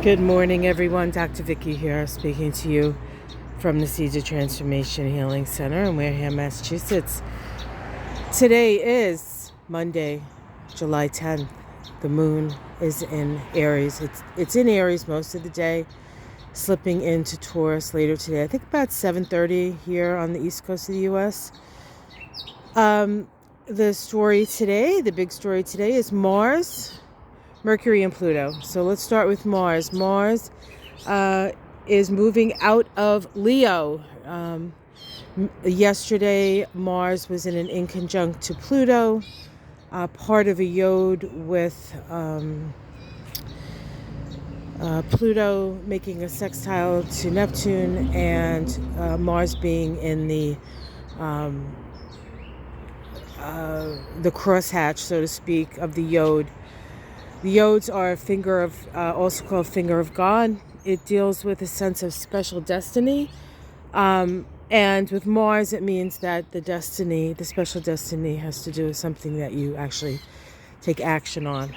Good morning, everyone. Dr. Vicky here, speaking to you from the Seeds of Transformation Healing Center in Wareham, Massachusetts. Today is Monday, July 10th. The moon is in Aries. It's in Aries most of the day, slipping into Taurus later today. I think about 7:30 here on the East Coast of the U.S. The big story today is Mars, Mercury, and Pluto. So let's start with Mars. Mars is moving out of Leo. Yesterday, Mars was in an inconjunct to Pluto, part of a yod with Pluto making a sextile to Neptune, and Mars being in the crosshatch, so to speak, of the yod. The yods are also called finger of God. It deals with a sense of special destiny. And with Mars, it means that the special destiny has to do with something that you actually take action on.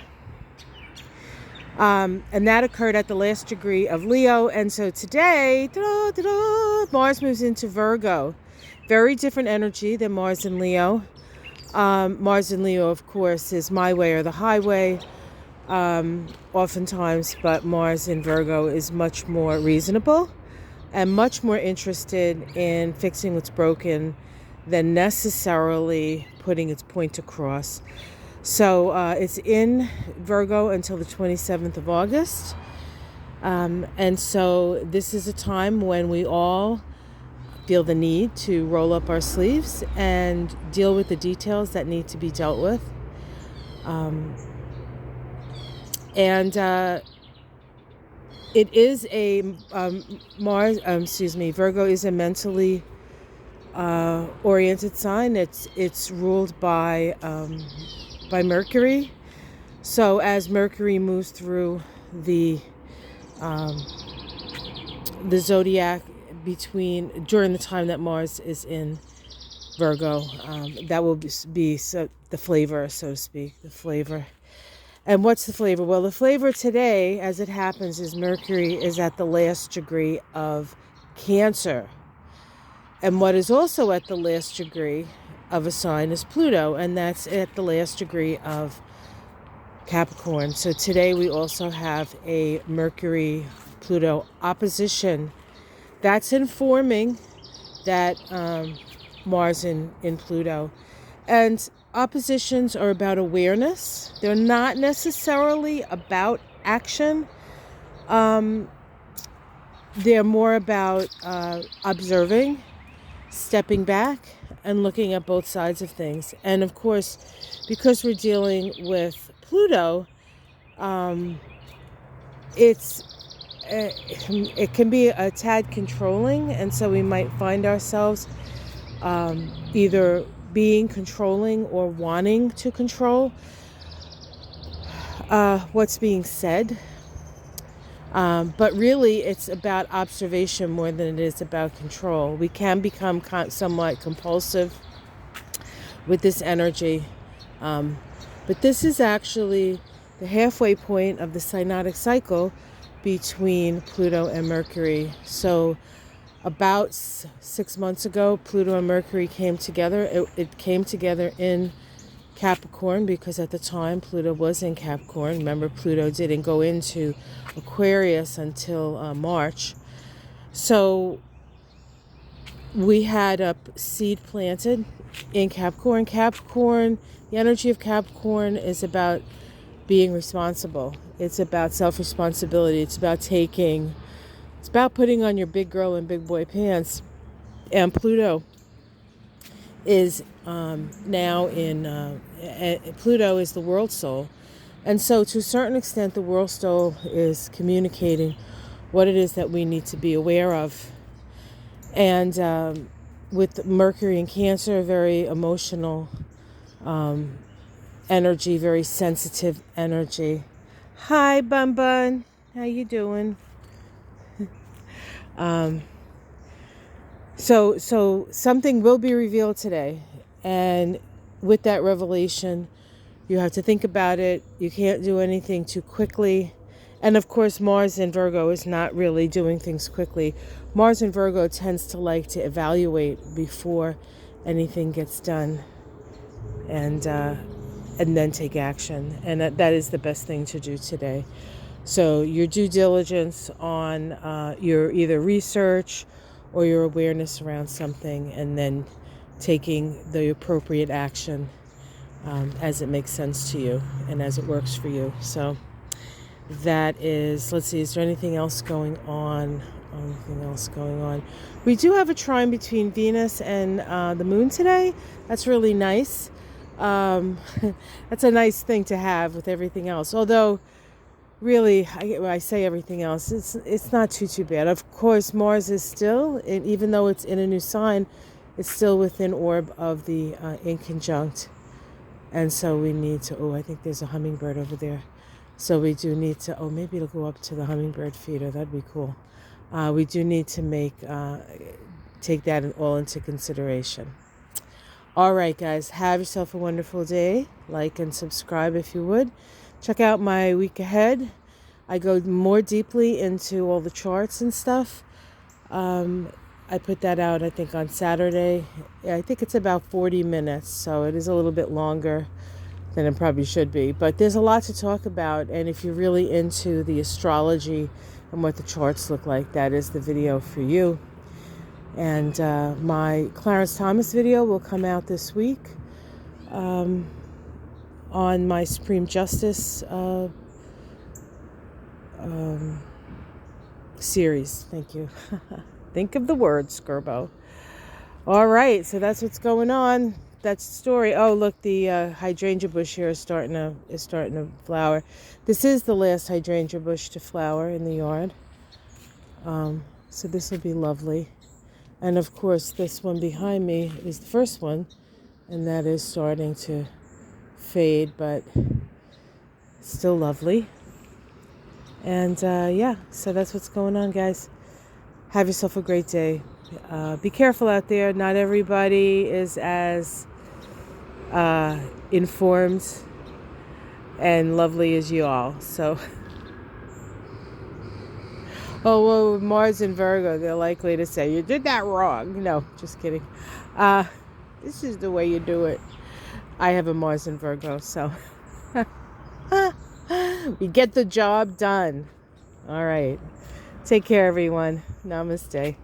And that occurred at the last degree of Leo. And so today, Mars moves into Virgo. Very different energy than Mars in Leo. Mars in Leo, of course, is my way or the highway. Oftentimes, but Mars in Virgo is much more reasonable and much more interested in fixing what's broken than necessarily putting its point across. So it's in Virgo until the 27th of August. And so this is a time when we all feel the need to roll up our sleeves and deal with the details that need to be dealt with. It is a Virgo is a mentally oriented sign. It's ruled by Mercury. So as Mercury moves through the zodiac during the time that Mars is in Virgo, that will be the flavor, so to speak, the flavor. And what's the flavor? Well, the flavor today, as it happens, is Mercury is at the last degree of Cancer. And what is also at the last degree of a sign is Pluto, and that's at the last degree of Capricorn. So today we also have a Mercury-Pluto opposition. That's informing that Mars in Pluto. And oppositions are about awareness. They're not necessarily about action. They're more about observing, stepping back, and looking at both sides of things. And of course, because we're dealing with Pluto, it can be a tad controlling, and so we might find ourselves either being controlling or wanting to control what's being said. But really, it's about observation more than it is about control. We can become somewhat compulsive with this energy. But this is actually the halfway point of the synodic cycle between Pluto and Mercury. So about 6 months ago, Pluto and Mercury came together. It came together in Capricorn because at the time Pluto was in Capricorn. Remember, Pluto didn't go into Aquarius until March. So we had a seed planted in Capricorn. The energy of Capricorn is about being responsible. It's about self-responsibility. It's about putting on your big girl and big boy pants. And Pluto is Pluto is the world soul. And so to a certain extent, the world soul is communicating what it is that we need to be aware of. And with Mercury in Cancer, very emotional energy, very sensitive energy. Hi, Bun Bun. How you doing? So something will be revealed today. And with that revelation, you have to think about it. You can't do anything too quickly. And of course, Mars in Virgo is not really doing things quickly. Mars in Virgo tends to like to evaluate before anything gets done, and then take action. And that is the best thing to do today. So your due diligence on your either research or your awareness around something, and then taking the appropriate action as it makes sense to you and as it works for you. So that is, let's see, is there anything else going on? Anything else going on? We do have a trine between Venus and the moon today. That's really nice. That's a nice thing to have with everything else. Although, really, when I say everything else, it's not too bad. Of course, Mars is still, and even though it's in a new sign, it's still within orb of the in conjunct. And so we need to, oh, I think there's a hummingbird over there. So we do need to, oh, maybe it'll go up to the hummingbird feeder. That'd be cool. We do need to take that all into consideration. All right, guys, have yourself a wonderful day. Like and subscribe if you would. Check out my week ahead. I go more deeply into all the charts and stuff. I put that out, I think, on Saturday. I think it's about 40 minutes, so it is a little bit longer than it probably should be. But there's a lot to talk about, and if you're really into the astrology and what the charts look like, that is the video for you. And my Clarence Thomas video will come out this week on my Supreme Justice series. Thank you. Think of the words, Gerbo. All right, so that's what's going on. That's the story. Oh, look, the hydrangea bush here is starting to flower. This is the last hydrangea bush to flower in the yard. So this will be lovely. And of course, this one behind me is the first one, and that is starting to fade, but still lovely. And yeah, so that's what's going on, guys. Have yourself a great day. Be careful out there. Not everybody is as informed and lovely as you all. So, oh, well, Mars and Virgo, they're likely to say, you did that wrong. No, just kidding. This is the way you do it. I have a Mars and Virgo, so we get the job done. All right. Take care, everyone. Namaste.